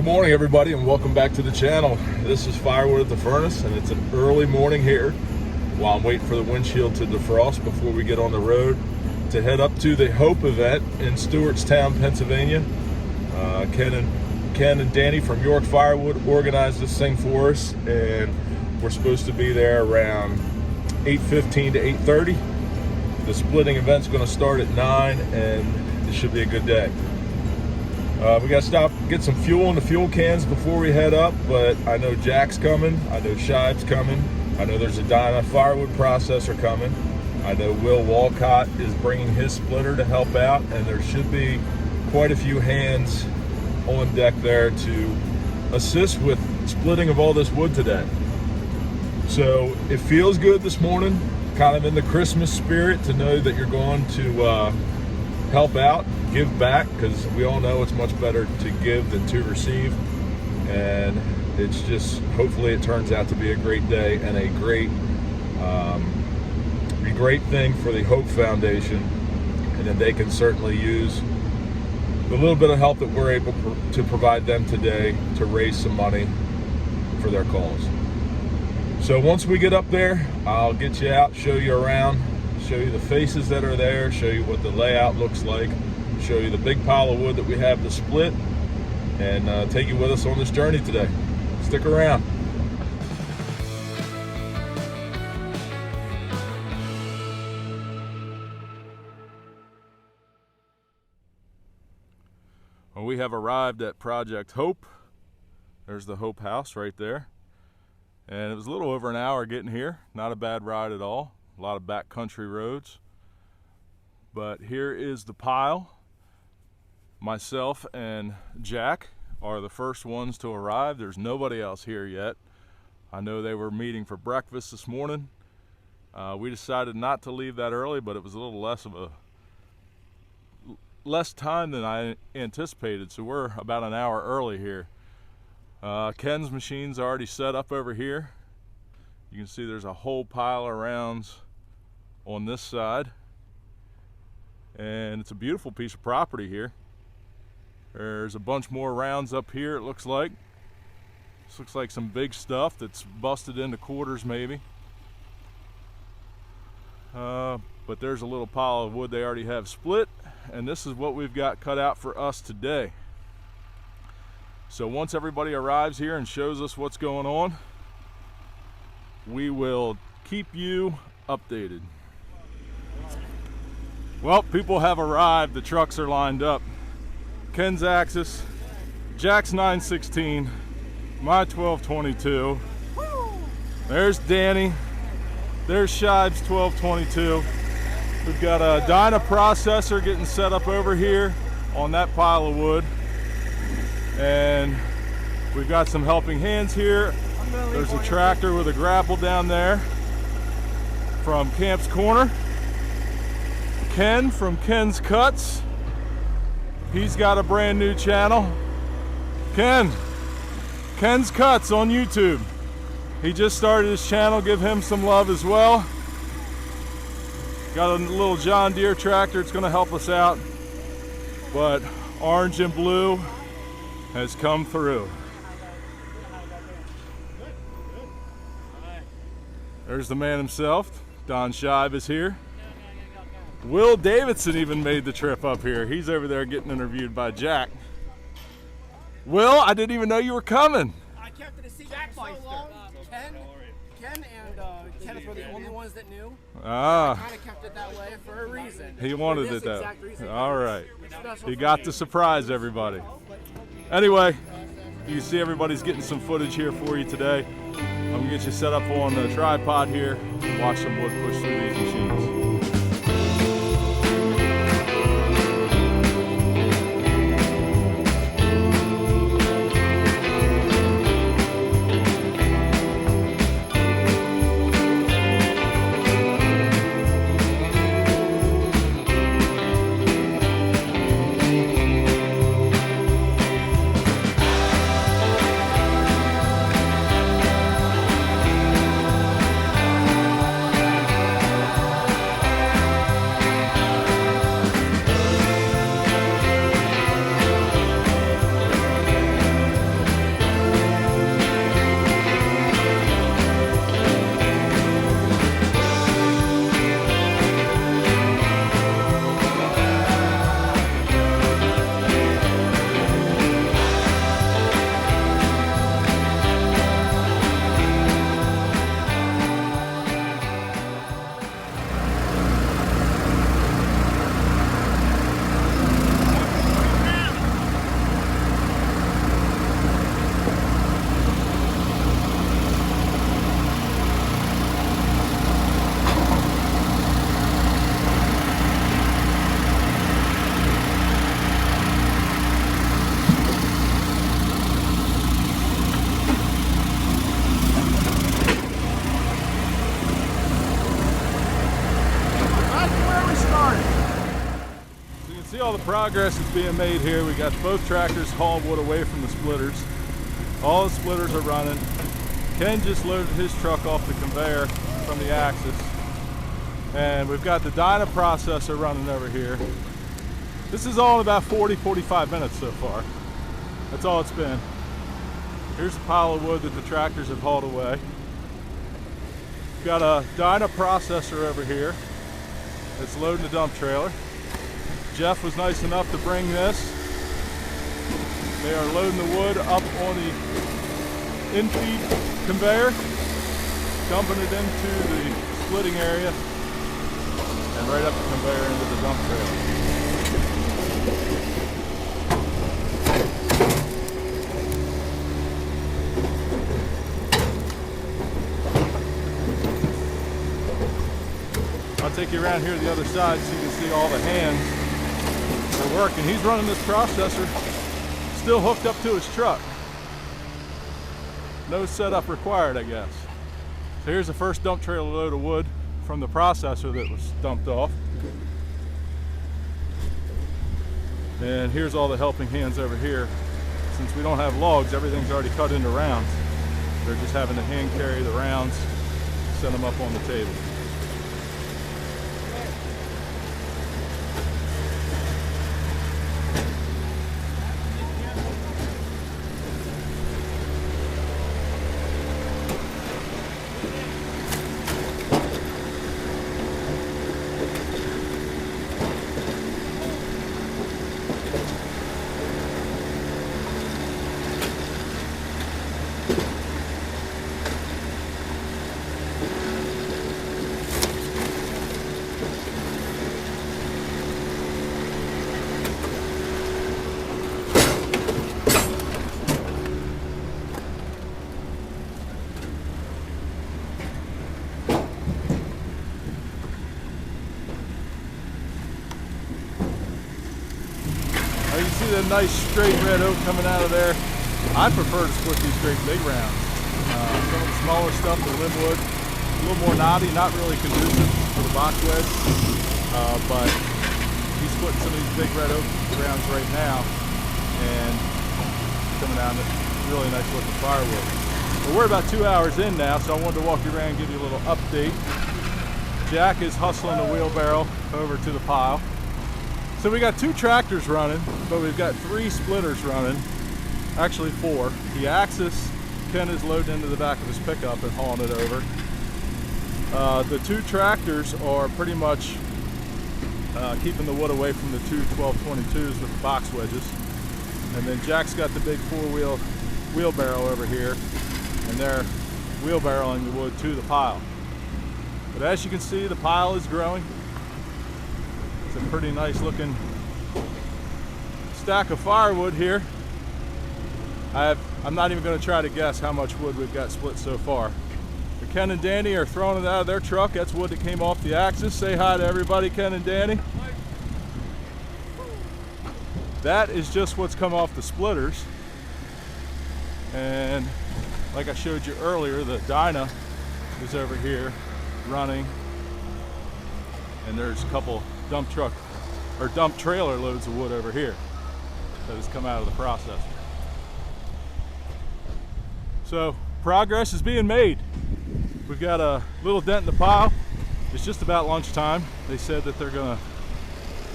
Good morning, everybody, and welcome back to the channel. This is Firewood at the furnace, and it's an early morning here while I'm waiting for the windshield to defrost before we get on the road to head up to the H.O.P.E event in Stewartstown, Pennsylvania. Ken and Danny from York Firewood organized this thing for us, and we're supposed to be there around 8:15 to 8:30. The splitting event's going to start at 9, and it should be a good day. We got to stop, get some fuel in the fuel cans before we head up, but I know Jack's coming, I know H.O.P.E's coming, I know there's a Dyna firewood processor coming, I know Will Walcott is bringing his splitter to help out, and there should be quite a few hands on deck there to assist with splitting of all this wood today. So it feels good this morning, kind of in the Christmas spirit, to know that you're going to help out, give back, because we all know it's much better to give than to receive. And it's just, hopefully it turns out to be a great day and a great thing for the H.O.P.E Foundation, and then they can certainly use the little bit of help that we're able to provide them today to raise some money for their cause. So once we get up there, I'll get you out, show you around, show you the faces that are there, show you what the layout looks like, show you the big pile of wood that we have to split, and take you with us on this journey today. Stick around. Well, we have arrived at Project H.O.P.E. There's the H.O.P.E house right there. And it was a little over an hour getting here. Not a bad ride at all. A lot of backcountry roads. But here is the pile. Myself and Jack are the first ones to arrive. There's nobody else here yet. I know they were meeting for breakfast this morning. We decided not to leave that early, but it was a little less time than I anticipated, so we're about an hour early here. Ken's machine's already set up over here. You can see there's a whole pile of rounds on this side, and it's a beautiful piece of property here. There's a bunch more rounds up here, it looks like. This looks like some big stuff that's busted into quarters maybe. But there's a little pile of wood they already have split, and this is what we've got cut out for us today. So once everybody arrives here and shows us what's going on, we will keep you updated. Well, people have arrived, the trucks are lined up. Ken's Axis, Jack's 916, my 1222. There's Danny, there's H.O.P.E's 1222. We've got a Dyna processor getting set up over here on that pile of wood. And we've got some helping hands here. There's a tractor with a grapple down there from Camp's Corner. Ken from Ken's Cuts. He's got a brand new channel. Ken's Cuts on YouTube. He just started his channel, give him some love as well. Got a little John Deere tractor, it's gonna help us out. But orange and blue has come through. There's the man himself. Don Shive is here. Will Davidson even made the trip up here. He's over there getting interviewed by Jack. Will, I didn't even know you were coming. I kept it a secret so long. Ken and Kenneth were the only ones that knew. I kind of kept it that way for a reason. He wanted it that way. All right. He got to surprise everybody. Anyway, you see everybody's getting some footage here for you today. I'm gonna get you set up on the tripod here, watch some wood push through these machines. progress is being made here. We got both tractors hauling wood away from the splitters. All the splitters are running. Ken just loaded his truck off the conveyor from the axis. And we've got the dyna processor running over here. This is all in about 40-45 minutes so far. That's all it's been. Here's the pile of wood that the tractors have hauled away. Got a dyna processor over here that's loading the dump trailer. Jeff was nice enough to bring this. They are loading the wood up on the in-feed conveyor, dumping it into the splitting area, and right up the conveyor into the dump trailer. I'll take you around here to the other side so you can see all the hands are working. He's running this processor still hooked up to his truck. No setup required, I guess. So here's the first dump trailer load of wood from the processor that was dumped off. And here's all the helping hands over here. Since we don't have logs, everything's already cut into rounds. They're just having to hand carry the rounds, set them up on the table. You see the nice straight red oak coming out of there. I prefer to split these great big rounds. Some of the smaller stuff, the limwood, a little more knotty, not really conducive for the box wedge. But he's splitting some of these big red oak rounds right now, and coming out with really nice looking firewood. Well, we're about 2 hours in now, so I wanted to walk you around and give you a little update. Jack is hustling the wheelbarrow over to the pile. So we got 2 tractors running, but we've got 3 splitters running, actually 4. The axis, Ken is loading into the back of his pickup and hauling it over. The 2 tractors are pretty much keeping the wood away from the 2 1222s with the box wedges. And then Jack's got the big 4-wheel wheelbarrow over here, and they're wheelbarrowing the wood to the pile. But as you can see, the pile is growing. It's a pretty nice looking stack of firewood here. I'm not even going to try to guess how much wood we've got split so far. But Ken and Danny are throwing it out of their truck. That's wood that came off the axis. Say hi to everybody, Ken and Danny. That is just what's come off the splitters. And like I showed you earlier, the dyna is over here running. And there's a couple dump truck or dump trailer loads of wood over here that has come out of the processor. So progress is being made. We've got a little dent in the pile. It's just about lunchtime. They said that they're gonna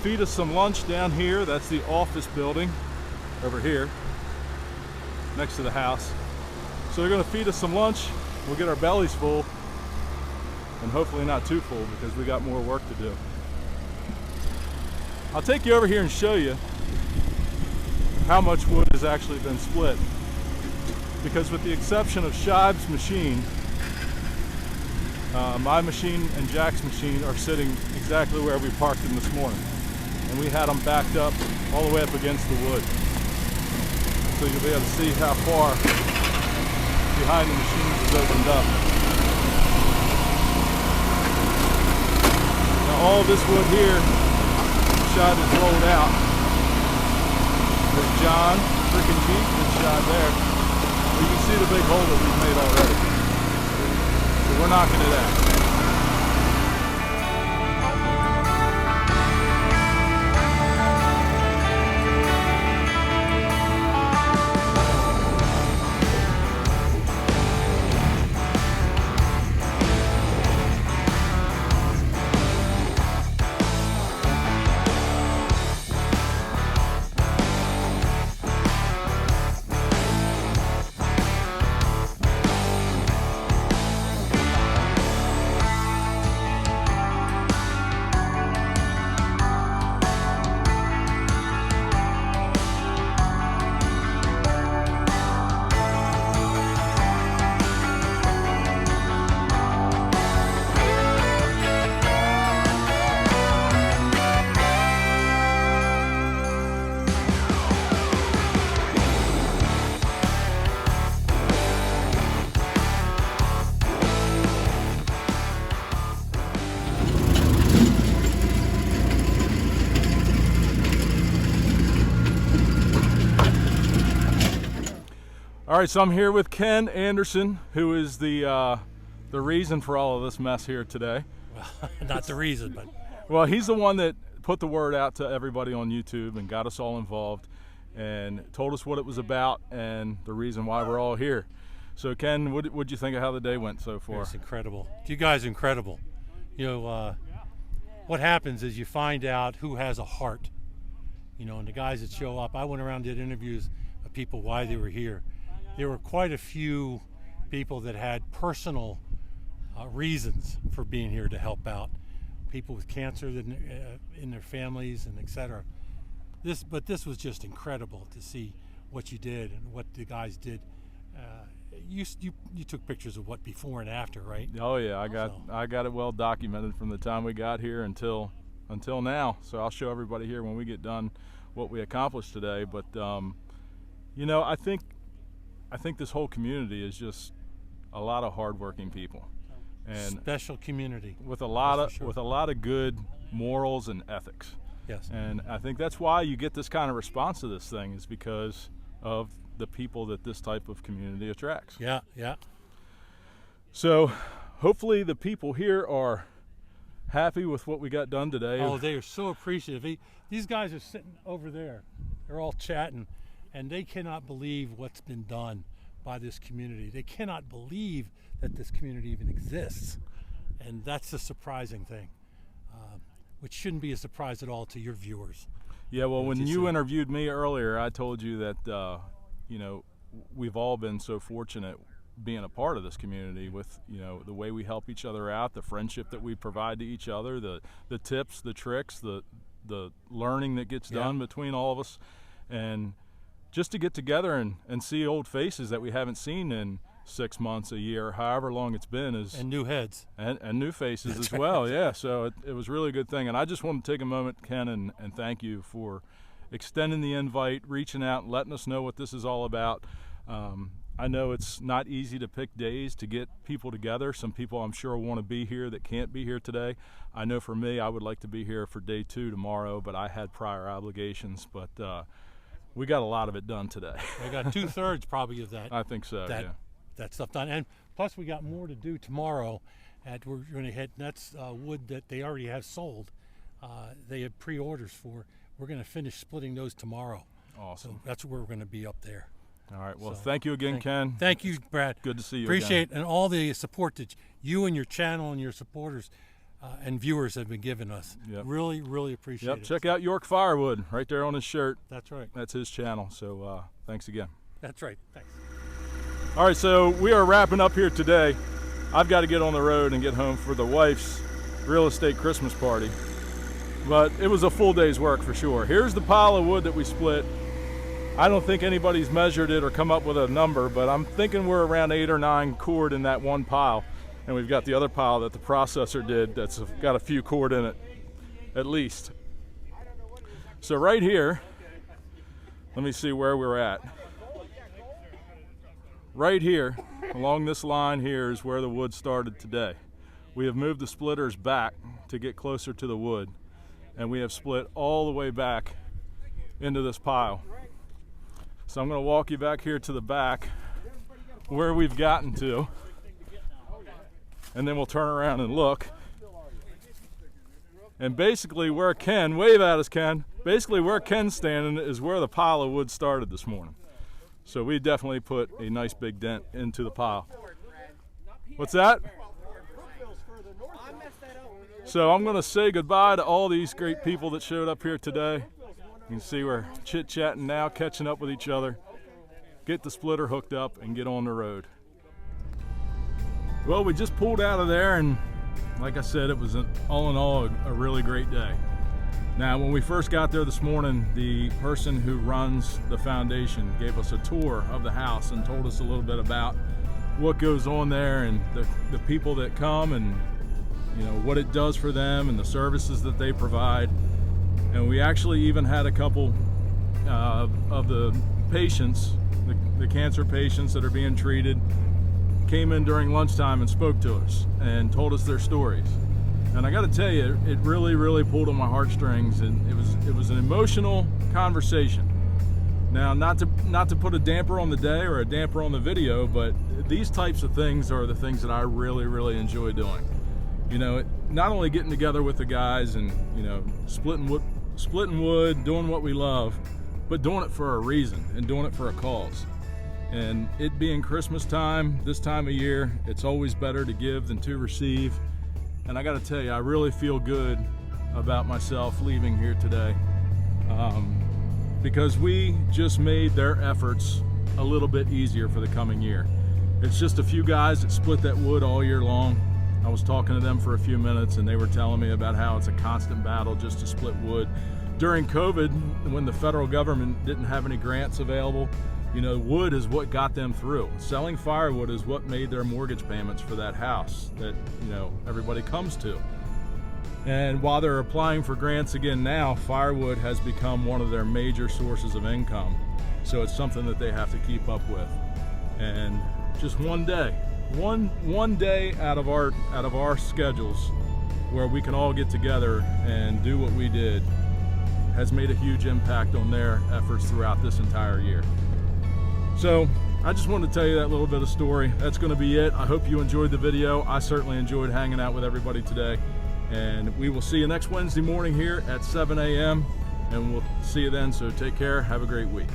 feed us some lunch down here. That's the office building over here next to the house. So they're gonna feed us some lunch. We'll get our bellies full, and hopefully not too full because we got more work to do. I'll take you over here and show you how much wood has actually been split. Because with the exception of H.O.P.E.'s machine, my machine and Jack's machine are sitting exactly where we parked them this morning. And we had them backed up all the way up against the wood. So you'll be able to see how far behind the machines is opened up. Now all of this wood here, shot is rolled out. There's John, freaking Jeep, is shot there. You can see the big hole that we've made already. So we're knocking it out. All right, so I'm here with Ken Anderson, who is the reason for all of this mess here today. Well, not the reason, but... Well, he's the one that put the word out to everybody on YouTube and got us all involved and told us what it was about and the reason why we're all here. So, Ken, what'd you think of how the day went so far? It's incredible. You guys are incredible. You know, what happens is you find out who has a heart. You know, and the guys that show up, I went around and did interviews of people why they were here. There were quite a few people that had personal reasons for being here to help out. People with cancer in their families and etc. But this was just incredible to see what you did and what the guys did. You took pictures of what before and after, right? Oh yeah, I got it well documented from the time we got here until now. So I'll show everybody here when we get done what we accomplished today. But you know, I think this whole community is just a lot of hardworking people. And special community with a lot of good morals and ethics. Yes. And I think that's why you get this kind of response to this thing, is because of the people that this type of community attracts. Yeah, yeah. So hopefully the people here are happy with what we got done today. Oh, they are so appreciative. These guys are sitting over there. They're all chatting, and they cannot believe what's been done by this community. They cannot believe that this community even exists, and that's the surprising thing, which shouldn't be a surprise at all to your viewers. Yeah, well, when you interviewed me earlier, I told you that you know, we've all been so fortunate being a part of this community with, you know, the way we help each other out, the friendship that we provide to each other, the tips, the tricks, the learning that gets done between all of us, and just to get together and see old faces that we haven't seen in 6 months, a year, however long it's been, and new heads and new faces as well. Yeah, so it was really a good thing. And I just want to take a moment, Ken, and thank you for extending the invite, reaching out, and letting us know what this is all about. I know it's not easy to pick days to get people together. Some people I'm sure want to be here that can't be here today. I know for me, I would like to be here for day 2 tomorrow, but I had prior obligations. But we got a lot of it done today. I got 2/3 probably of that. I think so, that stuff done. And plus we got more to do tomorrow. We're going to hit, that's wood that they already have sold. They have pre-orders for. We're going to finish splitting those tomorrow. Awesome. So that's where we're going to be up there. All right. Well, thank you again, Ken. Thank you, Brad. Good to see you. Appreciate and all the support that you and your channel and your supporters and viewers have been giving us. Yep. Really, really appreciate it. Check out York Firewood right there on his shirt. That's right. That's his channel. So thanks again. That's right. Thanks. All right, so we are wrapping up here today. I've got to get on the road and get home for the wife's real estate Christmas party. But it was a full day's work for sure. Here's the pile of wood that we split. I don't think anybody's measured it or come up with a number, but I'm thinking we're around 8 or 9 cord in that one pile. And we've got the other pile that the processor did that's got a few cord in it, at least. So right here, let me see where we're at. Right here, along this line here, is where the wood started today. We have moved the splitters back to get closer to the wood, and we have split all the way back into this pile. So I'm going to walk you back here to the back where we've gotten to, and then we'll turn around and look. And basically where Ken, wave at us, Ken, basically where Ken's standing is where the pile of wood started this morning. So we definitely put a nice big dent into the pile. What's that? So I'm going to say goodbye to all these great people that showed up here today. You can see we're chit-chatting now, catching up with each other, get the splitter hooked up, and get on the road. Well, we just pulled out of there, and like I said, it was all in all a really great day. Now, when we first got there this morning, the person who runs the foundation gave us a tour of the house and told us a little bit about what goes on there and the people that come and, you know, what it does for them and the services that they provide. And we actually even had a couple of the patients, the cancer patients that are being treated, came in during lunchtime and spoke to us and told us their stories. And I got to tell you, it really, really pulled on my heartstrings, and it was an emotional conversation. Now, not to put a damper on the day or a damper on the video, but these types of things are the things that I really enjoy doing. You know, not only getting together with the guys and, you know, splitting wood, doing what we love, but doing it for a reason and doing it for a cause. And it being Christmas time, this time of year, it's always better to give than to receive. And I gotta tell you, I really feel good about myself leaving here today. Because we just made their efforts a little bit easier for the coming year. It's just a few guys that split that wood all year long. I was talking to them for a few minutes and they were telling me about how it's a constant battle just to split wood. During COVID, when the federal government didn't have any grants available, you know, wood is what got them through. Selling firewood is what made their mortgage payments for that house that, you know, everybody comes to. And while they're applying for grants again now, firewood has become one of their major sources of income. So it's something that they have to keep up with. And just one day out of our schedules where we can all get together and do what we did has made a huge impact on their efforts throughout this entire year. So I just wanted to tell you that little bit of story. That's going to be it. I hope you enjoyed the video. I certainly enjoyed hanging out with everybody today. And we will see you next Wednesday morning here at 7 a.m. and we'll see you then. So take care. Have a great week.